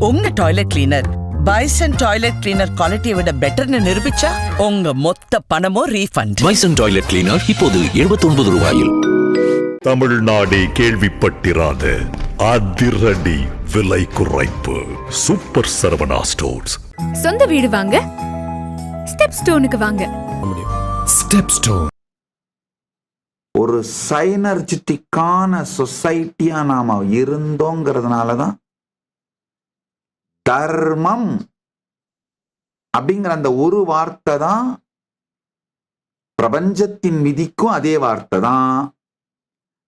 உங்க toilet cleaner bison toilet cleaner குவாலிட்டியை விட பெட்டர்னு நிரூபிச்சா உங்க மொத்த பணமும் ரீஃபண்ட். பைசன் டாய்லெட் கிளீனர் இப்போது 79 ரூபாயில். தமிழ்நாடே கேள்விப்பட்டிராத அதிரடி விலை குறைப்பு சூப்பர் சரவணா ஸ்டோர்ஸ். சொந்த வீடு வாங்க ஸ்டெப் ஸ்டோனுக்கு வாங்க. ஸ்டெப் ஸ்டோன் ஒரு சைனர்ஜிட்டிக்கான சொசைட்டியா நாம இருந்தோங்கிறதுனாலதான் தர்மம் அப்படிங்கிற அந்த ஒரு வார்த்தை தான் பிரபஞ்சத்தின் விதிக்கும் அதே வார்த்தை தான்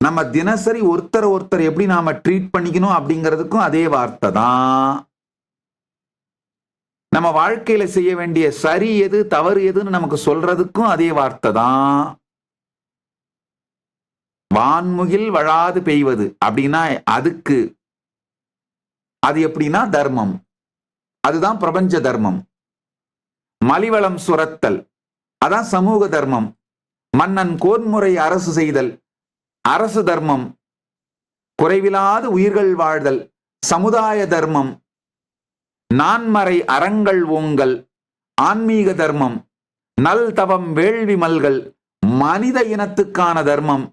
நம்ம தினசரி ஒருத்தர் எப்படி நாம ட்ரீட் பண்ணிக்கணும் அப்படிங்கிறதுக்கும் அதே வார்த்தை தான் நம்ம வாழ்க்கையில செய்ய வேண்டிய சரி எது தவறு எதுன்னு நமக்கு சொல்றதுக்கும் அதே வார்த்தை தான். வான்முகில் வழாது பெய்வது அப்படின்னா அதுக்கு அது எப்படின்னா தர்மம், அதுதான் பிரபஞ்ச தர்மம். மலிவளம் சுரத்தல் அதான் சமூக தர்மம். மன்னன் கோன்முறை அரசு செய்தல் அரசு தர்மம். குறைவிலாது உயிர்கள் வாழ்தல் சமுதாய தர்மம். நான்மறை அறங்கள் ஓங்கல் ஆன்மீக தர்மம். நல் தவம் வேள்வி மல்கள் மனித இனத்துக்கான தர்மம்.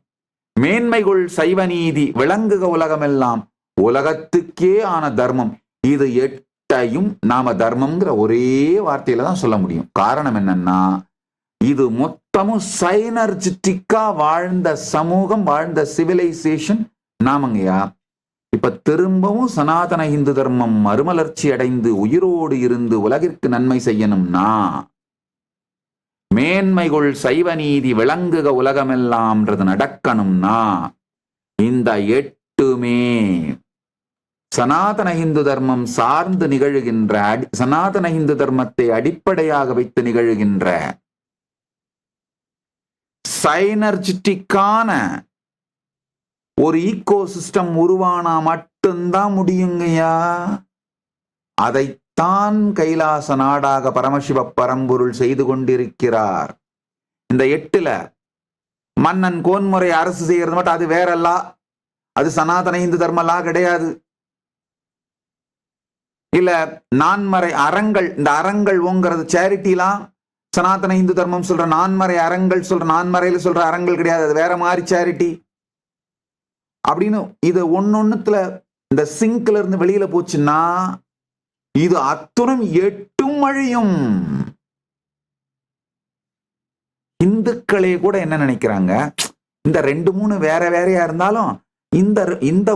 மேன்மைகுள் சைவ நீதி விளங்குக உலகமெல்லாம் உலகத்துக்கே ஆன தர்மம். இது 8ஐயும் நாம தர்மம்ங்கிற ஒரே வார்த்தையில தான் சொல்ல முடியும். காரணம் என்னன்னா இது மொத்தமும் சைனர்ஜிட்டிக்கா வாழ்ந்த சமூகம், வாழ்ந்த சிவிலைசேஷன் நாமங்கய்யா. இப்ப திரும்பவும் சனாதன இந்து தர்மம் மறுமலர்ச்சி அடைந்து உயிரோடு இருந்து உலகிற்கு நன்மை செய்யணும்னா மேன்மைகுள் சைவ நீதி விளங்குக உலகமெல்லாம்ன்றது நடக்கணும்னா இந்த 8மே சனாதன இந்து தர்மம் சார்ந்து நிகழ்கின்ற, சனாதன இந்து தர்மத்தை அடிப்படையாக வைத்து நிகழ்கின்ற சைனர்ஜிட்டிக்கான ஒரு ஈகோ சிஸ்டம் உருவானா மட்டும்தான் முடியுங்கய்யா. அதைத்தான் கைலாச நாடாக பரமசிவ பரம்பொருள் செய்து கொண்டிருக்கிறார். இந்த 8ல மன்னன் கோன்முறை அரசு செய்யறது மட்டும் அது வேறல்லா, அது சனாதன இந்து தர்மலா கிடையாது. இல்ல நான்மறை அறங்கள், இந்த அறங்கள் ஓங்கிறது சேரிட்டிலாம் சனாதன இந்து தர்மம் சொல்ற நான்மறை அறங்கள் சொல்ற நான்மறையில சொல்ற அறங்கள் கிடையாது, அது வேற மாதிரி சேரிட்டி அப்படின்னு. இது ஒன்னொன்னுத்துல இந்த சிங்க்ல இருந்து வெளியில போச்சுன்னா இது அத்துணம் 8ம் அழியும். இந்துக்களே கூட என்ன நினைக்கிறாங்க, இந்த 2-3 வேற வேறையா இருந்தாலும் இந்த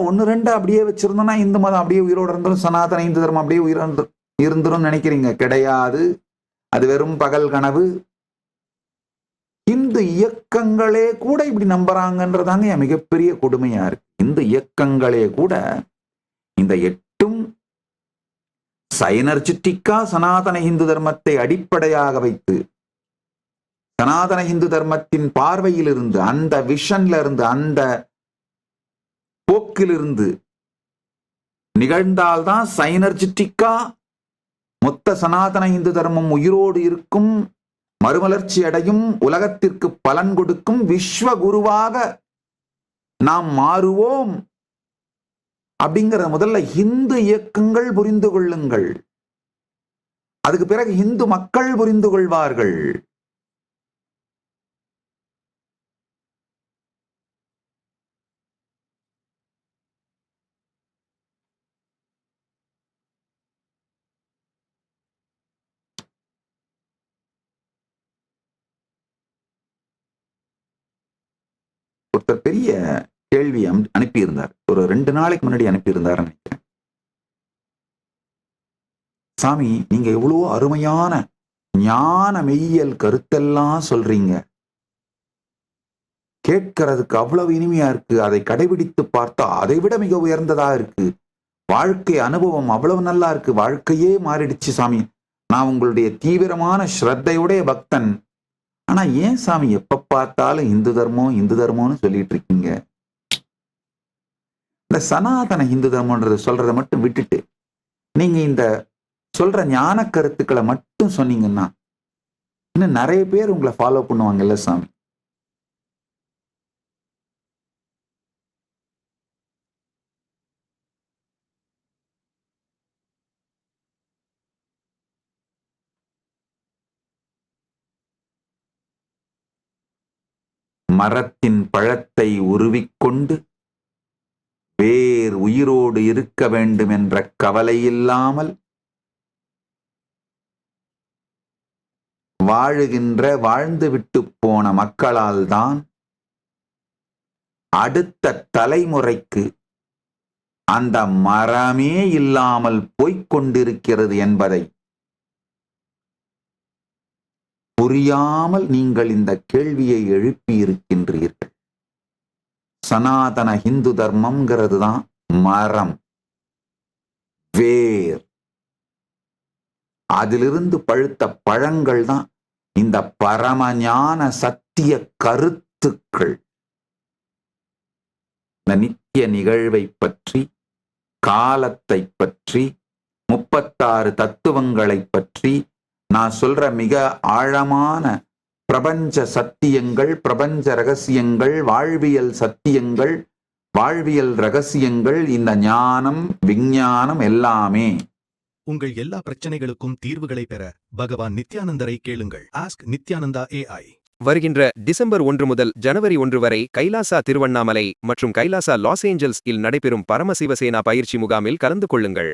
1-2 அப்படியே வச்சிருந்தோம்னா இந்து மதம் அப்படியே உயிரோடு இருந்துரும், சனாதன இந்து தர்மம் அப்படியே உயிரோடு இருந்துரும் நினைக்கிறீங்க. கிடையாது, அது வெறும் பகல் கனவு. இந்து இயக்கங்களே கூட இப்படி நம்புறாங்கன்றதாங்க மிகப்பெரிய கொடுமையா இருக்கு. இந்த இயக்கங்களே கூட இந்த 8ம் சைனர்ஜிட்டிக்கா சனாதன இந்து தர்மத்தை அடிப்படையாக வைத்து சனாதன இந்து தர்மத்தின் பார்வையில் இருந்து, அந்த விஷன்ல இருந்து, அந்த போக்கிலிருந்து நிகழ்ந்தால்தான் சைனர்ஜிட்டிக்கா மொத்த சனாதன இந்து தர்மம் உயிரோடு இருக்கும், மறுமலர்ச்சி அடையும், உலகத்திற்கு பலன் கொடுக்கும், விஸ்வ குருவாக நாம் மாறுவோம் அப்படிங்கிற முதல்ல இந்து இயக்கங்கள் புரிந்து கொள்ளுங்கள். அதுக்கு பிறகு இந்து மக்கள் புரிந்து கொள்வார்கள். ஒருத்தர் பெரிய கேள்வி அனுப்பியிருந்தார், ஒரு 2 நாளைக்கு முன்னாடி அனுப்பியிருந்தார் நினைக்கிறேன். சாமி, நீங்க எவ்வளவோ அருமையான ஞான மெய்யியல் கருத்தெல்லாம் சொல்றீங்க, கேட்கறதுக்கு அவ்வளவு இனிமையா இருக்கு, அதை கடைபிடித்து பார்த்தா அதை விட மிக உயர்ந்ததா இருக்கு, வாழ்க்கை அனுபவம் அவ்வளவு நல்லா இருக்கு, வாழ்க்கையே மாறிடுச்சு சாமி, நான் உங்களுடைய தீவிரமான ஸ்ரத்தையுடைய பக்தன். ஆனா ஏன் சாமி எப்ப பார்த்தாலும் இந்து தர்மம் இந்து தர்மம்னு சொல்லிட்டு இருக்கீங்க? இந்த சனாதன இந்து தர்மம்ன்றத சொல்றதை மட்டும் விட்டுட்டு நீங்க இந்த சொல்ற ஞான கருத்துக்களை மட்டும் சொன்னீங்கன்னா இன்னும் நிறைய பேர் உங்களை ஃபாலோ பண்ணுவாங்கல்ல சாமி. மரத்தின் பழத்தை உருவிக்கொண்டு வேர் உயிரோடு இருக்க வேண்டும் என்ற கவலை இல்லாமல் வாழ்ந்துவிட்டு போன மக்களால் தான் அடுத்த தலைமுறைக்கு அந்த மரமே இல்லாமல் போய்க்கொண்டிருக்கிறது என்பதை புரியாமல் நீங்கள் இந்த கேள்வியை எழுப்பியிருக்கின்றீர்கள். சனாதன இந்து தர்மம்ங்கிறது தான் மரம், வேர். அதிலிருந்து பழுத்த பழங்கள் தான் இந்த பரமஞான சத்திய கருத்துக்கள். இந்த நித்திய நிகழ்வை பற்றி, காலத்தை பற்றி, 36 தத்துவங்களை பற்றி நான் சொல்ற மிக ஆழமான பிரபஞ்ச சத்தியங்கள், பிரபஞ்ச ரகசியங்கள், வாழ்வியல் சத்தியங்கள், வாழ்வியல் ரகசியங்கள், இந்த ஞானம், விஞ்ஞானம் எல்லாமே. உங்கள் எல்லா பிரச்சனைகளுக்கும் தீர்வுகளை பெற பகவான் நித்யானந்தரை கேளுங்கள். Ask Nithyananda AI. வருகின்ற டிசம்பர் 1 முதல் ஜனவரி 1 வரை கைலாசா திருவண்ணாமலை மற்றும் கைலாசா லாஸ் ஏஞ்சல்ஸ் இல் நடைபெறும் பரமசிவசேனா பயிற்சி முகாமில் கலந்து கொள்ளுங்கள்.